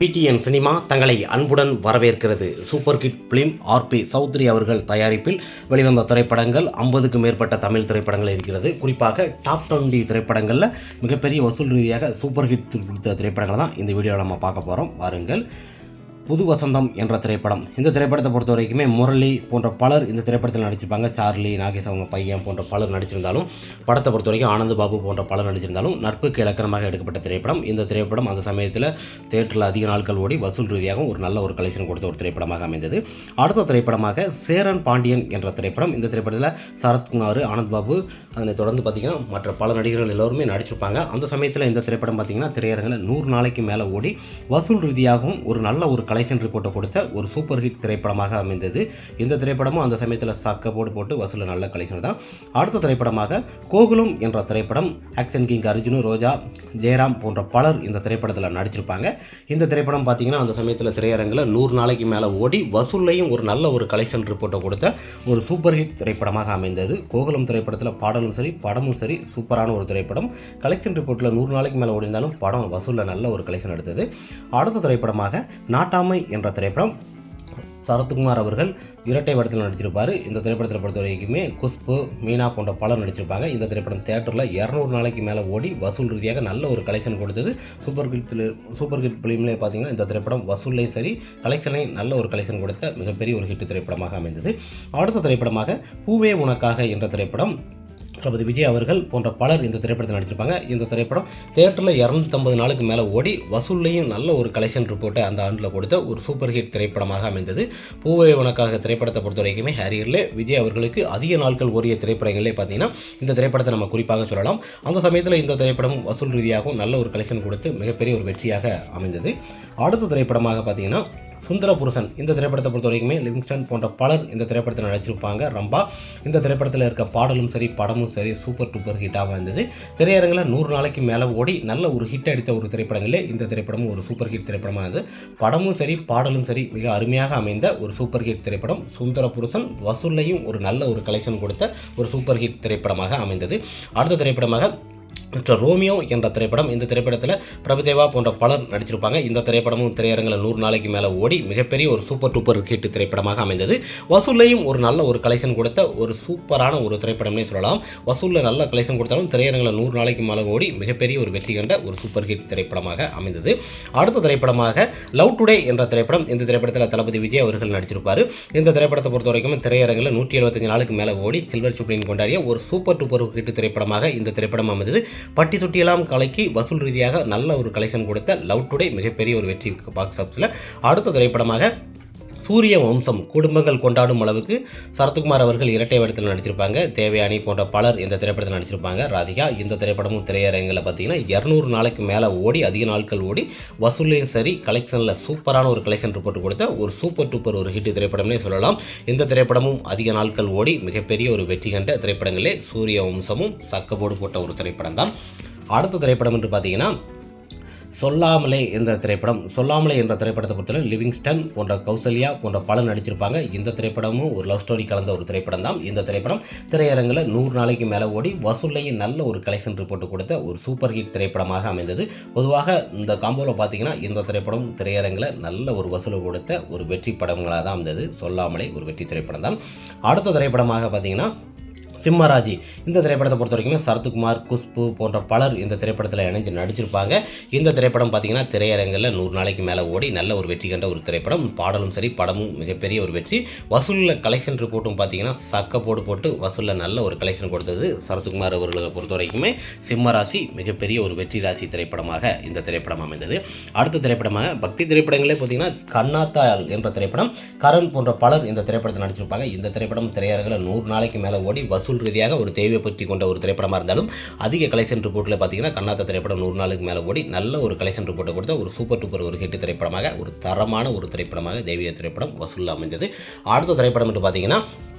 PTN cinema தங்களை அன்புடன் வரவேற்கிறது. Super hit film RB Choudary அவர்கள் தயாரிப்பில் வெளிவந்த திரைப்படங்கள் 50க்கும் மேற்பட்ட தமிழ் திரைப்படங்கள் இருக்கிறது. குறிப்பாக டாப் 20 திரைப்படங்களில் மிகப்பெரிய வசூல் ரீதியாக சூப்பர் ஹிட் கொடுத்த திரைப்படங்கள் தான் இந்த வீடியோவில் நம்ம பார்க்க போகிறோம். வாருங்கள். புது வசந்தம் என்ற திரைப்படம். இந்த திரைப்படத்தை பொறுத்த வரைக்குமே முரளி போன்ற பலர் இந்த திரைப்படத்தில் நடிச்சிருப்பாங்க. சார்லி, நாகேஷ் அவங்க பையன் போன்ற பலர் நடிச்சிருந்தாலும், படத்தை பொறுத்த வரைக்கும் ஆனந்த் பாபு போன்ற பலர் நடிச்சிருந்தாலும் நட்புக்கு இலக்கணமாக எடுக்கப்பட்ட திரைப்படம். இந்த திரைப்படம் அந்த சமயத்தில் தியேட்டரில் அதிக நாட்கள் ஓடி வசூல் ரீதியாகவும் ஒரு நல்ல ஒரு கலெக்ஷன் கொடுத்த ஒரு திரைப்படமாக அமைந்தது. அடுத்த திரைப்படமாக சேரன் பாண்டியன் என்ற திரைப்படம். இந்த திரைப்படத்தில் சரத்குமார், ஆனந்த் பாபு, அதனை தொடர்ந்து பார்த்திங்கன்னா மற்ற பல நடிகர்கள் எல்லோருமே நடிச்சிருப்பாங்க. அந்த சமயத்தில் இந்த திரைப்படம் பார்த்திங்கன்னா திரையரங்கில் 100 நாளைக்கு மேலே ஓடி வசூல் ரீதியாகவும் ஒரு நல்ல ஒரு கலெக்ஷன் ரிப்போர்ட்டை கொடுத்த ஒரு சூப்பர் ஹிட் திரைப்படமாக அமைந்தது. இந்த திரைப்படமும் அந்த சமயத்தில் சக்கப்போடு போட்டு வசூலில் நல்ல கலெக்ஷன் தான். அடுத்த திரைப்படமாக கோகுலம் என்ற திரைப்படம். ஆக்ஷன் கிங் அர்ஜுனு, ரோஜா, ஜெயராம் போன்ற பலர் இந்த திரைப்படத்தில் நடிச்சிருப்பாங்க. இந்த திரைப்படம் பார்த்திங்கன்னா அந்த சமயத்தில் திரையரங்கில் 100 நாளைக்கு மேலே ஓடி வசூல்லையும் ஒரு நல்ல ஒரு கலெக்ஷன் ரிப்போர்ட்டை கொடுத்த ஒரு சூப்பர் ஹிட் திரைப்படமாக அமைந்தது. கோகுலம் திரைப்படத்தில் பாடலும் சரி படமும் சரி சூப்பரான ஒரு திரைப்படம். கலெக்ஷன் ரிப்போர்ட்டில் 100 நாளைக்கு மேலே ஓடிந்தாலும் படம் வசூலில் நல்ல ஒரு கலெக்ஷன் எடுத்தது. அடுத்த திரைப்படமாக நாட்டாமை என்ற திரைப்படம். சரத்குமார் அவர்கள் இரட்டை வேடத்தில் நடிச்சிருப்பார். இந்த திரைப்படத்தில் பொறுத்த வரைக்குமே குஷ்பு, மீனா போன்ற பலர் நடிச்சிருப்பாங்க. இந்த திரைப்படம் தியேட்டரில் 200 நாளைக்கு மேலே ஓடி வசூல் ரீதியாக நல்ல ஒரு கலெக்ஷன் கொடுத்தது. சூப்பர் ஹிட் ஃபிலிம்லேயே பார்த்தீங்கன்னா இந்த திரைப்படம் வசூல்லையும் சரி கலெக்ஷனையும் நல்ல ஒரு கலெக்ஷன் கொடுத்த மிகப்பெரிய ஒரு ஹிட் திரைப்படமாக அமைந்தது. அடுத்த திரைப்படமாக பூவே உனக்காக என்ற திரைப்படம். தளபதி விஜய் அவர்கள் போன்ற பலர் இந்த திரைப்படத்தில் நடிச்சிருப்பாங்க. இந்த திரைப்படம் தியேட்டரில் 250 நாளுக்கு மேலே ஓடி வசூல்லையும் நல்ல ஒரு கலெக்ஷன் ரிப்போர்ட்டை அந்த ஆண்டில் கொடுத்த ஒரு சூப்பர் ஹிட் திரைப்படமாக அமைந்தது. பூவே உனக்காக திரைப்படத்தை பொறுத்த வரைக்குமே ஹேரியரில் விஜய் அவர்களுக்கு அதிக நாட்கள் ஓடிய திரைப்படங்களே பார்த்தீங்கன்னா இந்த திரைப்படத்தை நம்ம குறிப்பாக சொல்லலாம். அந்த சமயத்தில் இந்த திரைப்படம் வசூல் ரீதியாகவும் நல்ல ஒரு கலெக்ஷன் கொடுத்து மிகப்பெரிய ஒரு வெற்றியாக அமைந்தது. அடுத்த திரைப்படமாக பார்த்தீங்கன்னா சுந்தர புருஷன். இந்த திரைப்படத்தை பொறுத்த வரைக்குமே லிவிங்ஸ்டன் போன்ற பலர் இந்த திரைப்படத்தில் நடிச்சிருப்பாங்க. ரம்பா. இந்த திரைப்படத்தில் இருக்க பாடலும் சரி படமும் சரி சூப்பர் டூப்பர் ஹிட்டாக இருந்தது. திரையரங்கில் 100 நாளைக்கு மேலே ஓடி நல்ல ஒரு ஹிட் அடித்த ஒரு திரைப்படங்களே இந்த திரைப்படமும் ஒரு சூப்பர் ஹிட் திரைப்படமாக இருந்தது. படமும் சரி பாடலும் சரி மிக அருமையாக அமைந்த ஒரு சூப்பர் ஹிட் திரைப்படம் சுந்தர புருஷன். வசூல்லையும் ஒரு நல்ல ஒரு கலெக்ஷன் கொடுத்த ஒரு சூப்பர் ஹிட் திரைப்படமாக அமைந்தது. அடுத்த திரைப்படமாக மிஸ்டர் ரோமியோ என்ற திரைப்படம். இந்த திரைப்படத்தில் பிரபுதேவா போன்ற பலர் நடிச்சிருப்பாங்க. இந்த திரைப்படமும் திரையரங்கில் 100 நாளைக்கு மேலே ஓடி மிகப்பெரிய ஒரு சூப்பர் டூப்பர் ஹிட் திரைப்படமாக அமைந்தது. வசூல்லையும் ஒரு நல்ல ஒரு கலெக்ஷன் கொடுத்த ஒரு சூப்பரான ஒரு திரைப்படம்னே சொல்லலாம். வசூலில் நல்ல கலெக்ஷன் கொடுத்தாலும் திரையரங்கில் 100 நாளைக்கு மேலே ஓடி மிகப்பெரிய ஒரு வெற்றி கண்ட ஒரு சூப்பர் ஹிட் திரைப்படமாக அமைந்தது. அடுத்த திரைப்படமாக லவ் டுடே என்ற திரைப்படம். இந்த திரைப்படத்தில் தளபதி விஜய் அவர்கள் நடிச்சிருப்பார். இந்த திரைப்படத்தை பொறுத்த வரைக்கும் திரையரங்கில் 175 நாளுக்கு மேலே ஓடி சில்வர் சூப்ளின் கொண்டாடிய ஒரு சூப்பர் டூப்பர் ஹிட் திரைப்படமாக இந்த திரைப்படம் அமைந்தது. பட்டி தொட்டியெல்லாம் கலக்கி வசூல் ரீதியாக நல்ல ஒரு கலெக்ஷன் கொடுத்த லவ் டுடே மிகப்பெரிய ஒரு வெற்றி பாக்ஸ் ஆஃபீஸில். அடுத்த திரைப்படமாக சூரிய வம்சம். குடும்பங்கள் கொண்டாடும் அளவுக்கு சரத்குமார் அவர்கள் இரட்டை வேடத்தில் நடிச்சிருப்பாங்க. தேவயானி போன்ற பலர் இந்த திரைப்படத்தில் நடிச்சிருப்பாங்க. ராதிகா. இந்த திரைப்படமும் திரையரங்கில் பார்த்தீங்கன்னா 200 நாளைக்கு மேலே ஓடி அதிக நாட்கள் ஓடி வசூலையும் சரி கலெக்ஷனில் சூப்பரான ஒரு கலெக்ஷன் ரிப்போர்ட் கொடுத்த ஒரு சூப்பர் டூப்பர் ஒரு ஹிட் திரைப்படம்னே சொல்லலாம். இந்த திரைப்படமும் அதிக நாட்கள் ஓடி மிகப்பெரிய ஒரு வெற்றி கண்ட திரைப்படங்களே சூரிய வம்சமும் சக்கப்போடு போட்ட ஒரு திரைப்படம் தான். அடுத்த திரைப்படம் என்று பார்த்தீங்கன்னா சொல்லாமலே என்ற திரைப்படம். சொல்லாமலே என்ற திரைப்படத்தை பொறுத்தவரை லிவிங்ஸ்டன் போன்ற கௌசல்யா போன்ற பலர் நடிச்சிருப்பாங்க. இந்த திரைப்படமும் ஒரு லவ் ஸ்டோரி கலந்த ஒரு திரைப்படம் தான். இந்த திரைப்படம் திரையரங்கில் 100 நாளைக்கு மேலே ஓடி வசூல்லையும் நல்ல ஒரு கலெக்ஷன் ரிப்போர்ட் கொடுத்த ஒரு சூப்பர் ஹிட் திரைப்படமாக அமைந்தது. பொதுவாக இந்த காம்போவில் பார்த்தீங்கன்னா இந்த திரைப்படம் திரையரங்கில் நல்ல ஒரு வசூல் கொடுத்த ஒரு வெற்றி படங்களாக தான் இருந்தது. சொல்லாமலே ஒரு வெற்றி திரைப்படம் தான். அடுத்த திரைப்படமாக பார்த்தீங்கன்னா சிம்மராஜி. இந்த திரைப்படத்தை பொறுத்த வரைக்குமே சரத்குமார், குஷ்பு போன்ற பலர் இந்த திரைப்படத்தில் இணைஞ்சு நடிச்சிருப்பாங்க. இந்த திரைப்படம் பார்த்தீங்கன்னா திரையரங்கில் 100 நாளைக்கு மேலே ஓடி நல்ல ஒரு வெற்றி கண்ட ஒரு திரைப்படம். பாடலும் சரி படமும் மிகப்பெரிய ஒரு வெற்றி. வசூலில் கலெக்ஷன் ரிப்போர்ட்டும் பார்த்தீங்கன்னா சக்கப்போடு போட்டு வசூலில் நல்ல ஒரு கலெக்ஷன் கொடுத்தது. சரத்குமார் அவர்களை பொறுத்த வரைக்குமே சிம்மராசி மிகப்பெரிய ஒரு வெற்றி ராசி திரைப்படமாக இந்த திரைப்படம் அமைந்தது. அடுத்த திரைப்படமாக பக்தி திரைப்படங்களே பார்த்தீங்கன்னா கண்ணாத்தால் என்ற திரைப்படம். கரண் போன்ற பலர் இந்த திரைப்படத்தில் நடிச்சிருப்பாங்க. இந்த திரைப்படம் திரையரங்கில் 100 நாளைக்கு மேலே ஓடி வசூல் ரீதியாக ஒரு தேவை பற்றி கொண்ட ஒரு திரைப்படமாக இருந்தாலும் அதிக கலெக்ஷன் ரிப்போர்ட்டில் பார்த்தீங்கன்னா கண்ணாத்த திரைப்படம் 100 நாளுக்கு மேலே ஓடி நல்ல ஒரு கலெக்ஷன் ரிப்போர்ட்டை கொடுத்த ஒரு சூப்பர் டூப்பர் ஒரு ஹிட் திரைப்படமாக ஒரு தரமான ஒரு திரைப்படமாக தெய்வீக திரைப்படம் வசூலில் அமைந்தது. அடுத்த திரைப்படம் என்று பார்த்தீங்கன்னா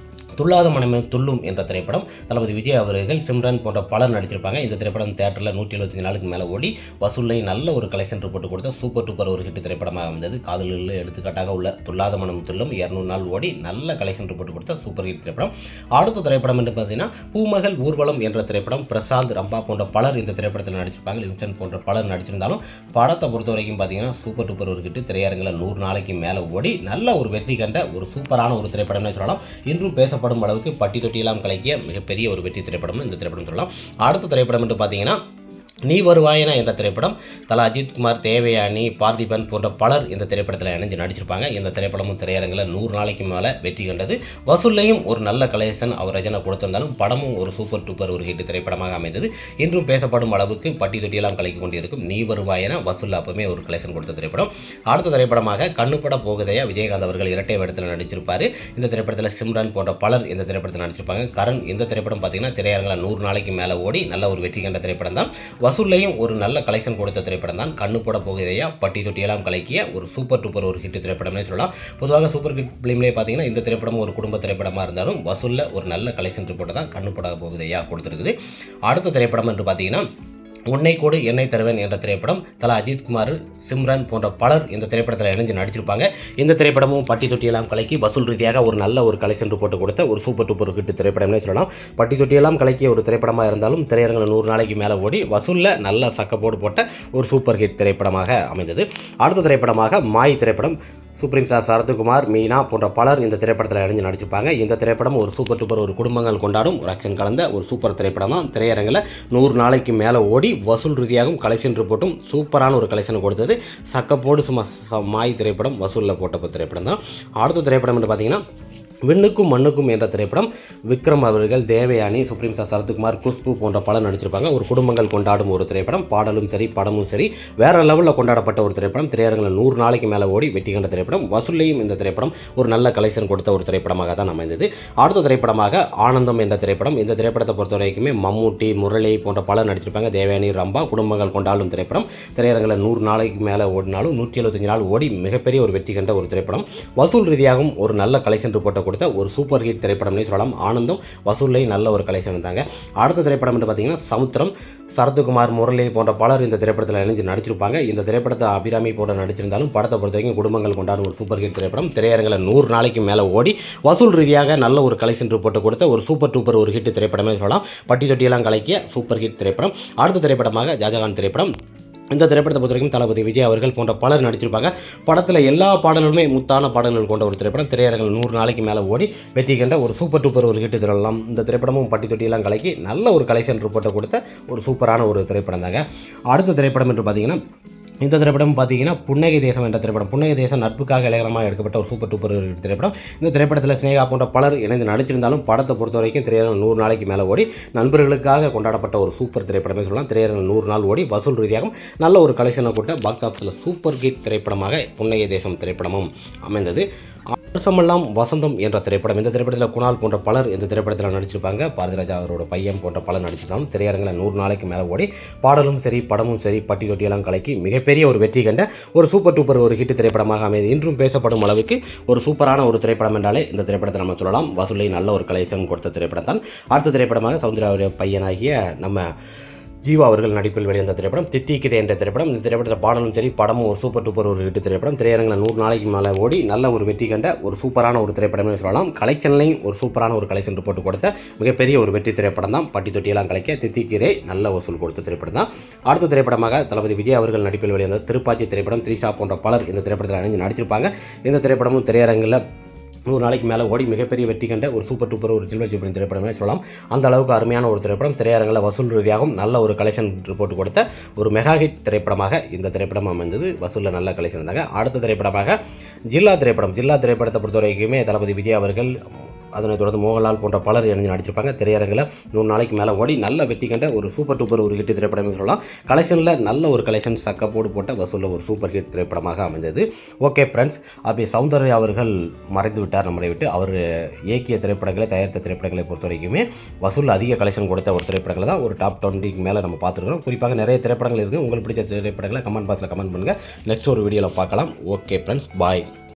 துள்ளாத மனமே துள்ளும் என்ற திரைப்படம் தளபதி விஜய் அவர்கள், சிம்ரன் போன்ற பலர் நடிச்சிருப்பாங்க. இந்த திரைப்படம் தியேட்டரில் 175 நாளுக்கு மேலே ஓடி வசூலை நல்ல ஒரு கலெக்ஷன் ரிப்போர்ட் கொடுத்த சூப்பர் டூப்பர் ஒரு ஹிட் திரைப்படமாக வந்தது. காதலில் எடுத்துக்காட்டாக உள்ள துள்ளாத மனம் துள்ளும் 200 நாள் ஓடி நல்ல கலெக்ஷன் ரிப்போர்ட் கொடுத்த சூப்பர் ஹிட் திரைப்படம். அடுத்த திரைப்படம் என்று பார்த்தீங்கன்னா பூமகள் ஊர்வலம் என்ற திரைப்படம். பிரசாந்த், ரம்பா போன்ற பலர் இந்த திரைப்படத்தில் நடிச்சிருப்பாங்க. லிவிங்ஸ்டன் போன்ற பலர் நடிச்சிருந்தாலும் படத்தை பொறுத்த வரைக்கும் பார்த்தீங்கன்னா சூப்பர் டூப்பர் ஒரு ஹிட். திரையரங்கில் 100 நாளைக்கு மேலே ஓடி நல்ல ஒரு வெற்றி கண்ட ஒரு சூப்பரான ஒரு திரைப்படம்னு சொல்லலாம். இன்றும் பேசப்படும் அளவுக்கு பட்டி தொட்டியெல்லாம் கலக்கிய மிகப்பெரிய ஒரு வெற்றி திரைப்படம்னு இந்த திரைப்படம் சொல்லலாம். அடுத்த திரைப்படம் என்று பார்த்தீங்கன்னா நீ வருவாயனா என்ற திரைப்படம். தல அஜித்குமார், தேவயானி, பார்த்திபன் போன்ற பலர் இந்த திரைப்படத்தில் இணைஞ்சு நடிச்சிருப்பாங்க. இந்த திரைப்படமும் திரையரங்கில் 100 நாளைக்கு மேலே வெற்றி கண்டது. வசூல்லையும் ஒரு நல்ல கலெக்ஷன் அவர் ரஜனை கொடுத்திருந்தாலும் படமும் ஒரு சூப்பர் டூப்பர் ஒரு ஹிட் திரைப்படமாக அமைந்தது. இன்றும் பேசப்படும் அளவுக்கு பட்டி தொட்டியெல்லாம் கலக்கி கொண்டிருக்கும் நீ வருவாயனா வசூல் அப்பவுமே ஒரு கலெக்ஷன் கொடுத்த திரைப்படம். அடுத்த திரைப்படமாக கண்ணுப்பட போகுதையா விஜயகாந்த் அவர்கள் இரட்டை வேடத்தில் நடிச்சிருப்பார். இந்த திரைப்படத்தில் சிம்ரன் போன்ற பலர் இந்த திரைப்படத்தில் நடிச்சிருப்பாங்க. கரண் இந்த திரைப்படம் பார்த்தீங்கன்னா திரையரங்கில் 100 நாளைக்கு மேலே ஓடி நல்ல ஒரு வெற்றி கண்ட திரைப்படம் தான். வசூல்லையும் ஒரு நல்ல கலெக்ஷன் கொடுத்த திரைப்படம் தான் கண்ணு போட போகுதையா. பட்டி தொட்டியெல்லாம் கலக்கிய ஒரு சூப்பர் டூப்பர் ஒரு ஹிட் திரைப்படம்னே சொல்லலாம். பொதுவாக சூப்பர் ஹிட் ஃபிலிம்லேயே பார்த்தீங்கன்னா இந்த திரைப்படம் ஒரு குடும்ப திரைப்படமாக இருந்தாலும் வசூலில் ஒரு நல்ல கலெக்ஷன் ரிப்போர்ட்டை தான் கண்ணு போட போகுதையா கொடுத்துருக்குது. அடுத்த திரைப்படம் என்று பார்த்தீங்கன்னா உன்னை கோடு என்னை தருவேன் என்ற திரைப்படம். தல அஜித்குமார், சிம்ரன் போன்ற பலர் இந்த திரைப்படத்தில் இணைஞ்சு நடிச்சிருப்பாங்க. இந்த திரைப்படமும் பட்டி தொட்டியெல்லாம் கலக்கி வசூல் ரீதியாக ஒரு நல்ல ஒரு கலெக்ஷன் ரிப்போர்ட் கொடுத்த ஒரு சூப்பர் டூப்பர் ஹிட் திரைப்படம்னே சொல்லலாம். பட்டி தொட்டியெல்லாம் கலக்கிய ஒரு திரைப்படமாக இருந்தாலும் திரையரங்கில் 100 நாளைக்கு மேலே ஓடி வசூலில் நல்ல சக்கப்போடு போட்ட ஒரு சூப்பர் ஹிட் திரைப்படமாக அமைந்தது. அடுத்த திரைப்படமாக மாய் திரைப்படம். சுப்ரீம் ஸ்டார் சரத்குமார், மீனா போன்ற பலர் இந்த திரைப்படத்தில் இணைஞ்சு நடிச்சிருப்பாங்க. இந்த திரைப்படம் ஒரு சூப்பர் டூப்பர் ஒரு குடும்பங்கள் கொண்டாடும் ஒரு ஆக்ஷன் கலந்த ஒரு சூப்பர் திரைப்படம் தான். திரையரங்கில் 100 நாளைக்கு மேலே ஓடி வசூல் ரீதியாகவும் கலெக்ஷன் ரிப்போர்ட்டும் சூப்பரான ஒரு கலெக்ஷன் கொடுத்தது. சக்கப்போடு சும்மா மாய் திரைப்படம் வசூலில் போட்ட திரைப்படம் தான். அடுத்த திரைப்படம் என்று பார்த்தீங்கன்னா விண்ணுக்கும் மண்ணுக்கும் என்ற திரைப்படம். விக்ரம் அவர்கள், தேவயானி, சுப்ரீம் ஸ்டார் சரத்குமார், குஷ்பு போன்ற பலர் நடிச்சிருப்பாங்க. ஒரு குடும்பங்கள் கொண்டாடும் ஒரு திரைப்படம். பாடலும் சரி படமும் சரி வேற லெவலில் கொண்டாடப்பட்ட ஒரு திரைப்படம். திரையரங்கில் 100 நாளைக்கு மேலே ஓடி வெற்றி கண்ட திரைப்படம். வசூல்லையும் இந்த திரைப்படம் ஒரு நல்ல கலெக்ஷன் கொடுத்த ஒரு திரைப்படமாக தான் அமைந்தது. அடுத்த திரைப்படமாக ஆனந்தம் என்ற திரைப்படம். இந்த திரைப்படத்தை பொறுத்த வரைக்குமே மம்முட்டி, முரளி போன்ற பலர் நடிச்சிருப்பாங்க. தேவயானி, ரம்பா குடும்பங்கள் கொண்டாடும் திரைப்படம். திரையரங்கில் 100 நாளைக்கு மேலே ஓடினாலும் 175 நாள் ஓடி மிகப்பெரிய ஒரு வெற்றி கண்ட ஒரு திரைப்படம். வசூல் ரீதியாகவும் ஒரு நல்ல கலெக்ஷன் ரிப்போர்ட்டை கொடுத்த ஒரு சூப்பர் ஹிட் திரைப்படம்னே சொல்லலாம். ஆனந்தம் வசூல்லையும் நல்ல ஒரு கலெக்ஷன் இருந்தாங்க. அடுத்த திரைப்படம் என்று பார்த்தீங்கன்னா சமுத்திரம். சரத்குமார், முரளி போன்ற பலர் இந்த திரைப்படத்தில் இணைஞ்சு நடிச்சிருப்பாங்க. இந்த திரைப்படத்தை அபிராமி போன்ற நடிச்சிருந்தாலும் படத்தை பொறுத்த வரைக்கும் குடும்பங்கள் கொண்டாடும் ஒரு சூப்பர் ஹிட் திரைப்படம். திரையரங்கில் 100 நாளைக்கு மேலே ஓடி வசூல் ரீதியாக நல்ல ஒரு கலெக்ஷன் ரிப்போர்ட்டை கொடுத்த ஒரு சூப்பர் டூப்பர் ஒரு ஹிட் திரைப்படமே சொல்லலாம். பட்டி தொட்டியெல்லாம் கலக்கிய சூப்பர் ஹிட் திரைப்படம். அடுத்த திரைப்படமாக ஷாஜகான் திரைப்படம். இந்த திரைப்படத்தை பொறுத்த வரைக்கும் தளபதி விஜய் அவர்கள் போன்ற பலர் நடிச்சிருப்பாங்க. படத்தில் எல்லா பாடல்களுமே முத்தான பாடல்கள் கொண்ட ஒரு திரைப்படம். திரையரங்கில் 100 நாளைக்கு மேலே ஓடி வெற்றி கண்ட ஒரு சூப்பர் டூப்பர் ஒரு ஹிட் திரைப்படம். இந்த திரைப்படமும் பட்டி தொட்டியெல்லாம் கலக்கி நல்ல ஒரு கலெக்ஷன் ரிப்போர்ட்டை கொடுத்த ஒரு சூப்பரான ஒரு திரைப்படம் தாங்க. அடுத்த திரைப்படம் என்று பார்த்தீங்கன்னா இந்த திரைப்படம் பார்த்தீங்கன்னா புன்னகை தேசம் என்ற திரைப்படம். புன்னகை தேசம் நட்புக்காக இலகரமாக எடுக்கப்பட்ட ஒரு சூப்பர் டூப்பர் திரைப்படம். இந்த திரைப்படத்தில் ஸ்னேகா போன்ற பலர் இணைந்து நடிச்சிருந்தாலும் படத்தை பொறுத்த வரைக்கும் திரையரங்கில் 100 நாளைக்கு மேலே ஓடி நண்பர்களுக்காக கொண்டாடப்பட்ட ஒரு சூப்பர் திரைப்படமே சொல்லலாம். திரையரங்கில் 100 நாள் ஓடி வசூல் ரீதியாகவும் நல்ல ஒரு கலெக்ஷனை கொண்ட பாக்ஸ் ஆஃபீஸில் சூப்பர் ஹிட் திரைப்படமாக புன்னகை தேசம் திரைப்படமும் அமைந்தது. வருஷமெல்லாம் வசந்தம் என்ற திரைப்படம். இந்த திரைப்படத்தில் குணால் போன்ற பலர் இந்த திரைப்படத்தில் நடிச்சிருப்பாங்க. பாரதிராஜா அவரோட பையன் போன்ற பலர் நடிச்சிருந்தாலும் திரையரங்கில் 100 நாளைக்கு மேலே ஓடி பாடலும் சரி படமும் சரி பட்டி தொட்டியெல்லாம் கலக்கி மிகப்பெரிய ஒரு வெற்றி கண்ட ஒரு சூப்பர் டூப்பர் ஒரு ஹிட் திரைப்படமாக அமைது. இன்றும் பேசப்படும் அளவுக்கு ஒரு சூப்பரான ஒரு திரைப்படம் என்றாலே இந்த திரைப்படத்தை நம்ம சொல்லலாம். வசூலை நல்ல ஒரு கலெக்ஷன் கொடுத்த திரைப்படம் தான். அடுத்த திரைப்படமாக சௌந்தர்யாவுடைய பையனாகிய நம்ம ஜீவா அவர்கள் நடிப்பில் வெளிவந்த திரைப்படம் தித்திக்குதே என்ற திரைப்படம். இந்த திரைப்படத்தில் பாடலும் சரி படமும் ஒரு சூப்பர் டூப்பர் ஒரு ஹிட் திரைப்படம். திரையரங்கில் 100 நாளைக்கு மேலே ஓடி நல்ல ஒரு வெற்றி கண்ட ஒரு சூப்பரான ஒரு திரைப்படம்னு சொல்லலாம். கலெக்ஷன்லையும் ஒரு சூப்பரான ஒரு கலெக்ஷன் ரிப்போர்ட் கொடுத்த மிகப்பெரிய ஒரு வெற்றி திரைப்படம் தான். பட்டி தொட்டியெல்லாம் கலைக்க தித்திக்கிறே நல்ல வசூல் கொடுத்த திரைப்படம் தான். அடுத்த திரைப்படமாக தளபதி விஜய் அவர்கள் நடிப்பில் வெளிவந்த திருப்பாச்சி திரைப்படம். த்ரிஷா போன்ற பலர் இந்த திரைப்படத்தில் இணைஞ்சு நடிச்சிருப்பாங்க. இந்த திரைப்படமும் திரையரங்கில் 100 நாளைக்கு மேலே ஓடி மிகப்பெரிய வெற்றி கண்ட ஒரு சூப்பர் டூப்பர் ஒரு சில்வர் ஜூப்ளி திரைப்படமே சொல்லலாம். அந்த அளவுக்கு அருமையான ஒரு திரைப்படம். திரையரங்கில் வசூல் ரீதியாகவும் நல்ல ஒரு கலெக்ஷன் ரிப்போர்ட் கொடுத்த ஒரு மெகா ஹிட் திரைப்படமாக இந்த திரைப்படம் அமைந்தது. வசூலில் நல்ல கலெக்ஷன் இருந்தாங்க. அடுத்த திரைப்படமாக ஜில்லா திரைப்படம். ஜில்லா திரைப்படத்தை பொறுத்த வரைக்குமே தளபதி விஜய் அவர்கள் அதனைத் தொடர்ந்து மோகன்லால் போன்ற பலர் இணைந்து நடிச்சிருப்பாங்க. திரையரங்கில் 100 நாளைக்கு மேலே ஓடி நல்ல வெற்றி கண்ட ஒரு சூப்பர் டூப்பர் ஒரு ஹிட் திரைப்படம்னு சொல்லலாம். கலெக்ஷனில் நல்ல ஒரு கலெக்ஷன் சக்கப்போடு போட்ட வசூலில் ஒரு சூப்பர் ஹிட் திரைப்படமாக அமைந்தது. ஓகே ஃப்ரெண்ட்ஸ், அப்படி சௌந்தர்யா அவர்கள் மறைந்து விட்டார் நம்மளை விட்டு. அவர் இயக்கிய திரைப்படங்களை தயாரித்த திரைப்படங்களை பொறுத்த வரைக்குமே வசூல் அதிக கலெக்ஷன் கொடுத்த ஒரு திரைப்படங்களை தான் ஒரு டாப் 20க்கு மேலே நம்ம பார்த்துருக்கோம். குறிப்பாக நிறைய திரைப்படங்கள் இருக்குது. உங்களுக்கு பிடிச்ச திரைப்படங்களை கமெண்ட் பாக்ஸில் கமெண்ட் பண்ணுங்கள். நெக்ஸ்ட் ஒரு வீடியோவில் பார்க்கலாம். ஓகே ஃப்ரெண்ட்ஸ், பாய்.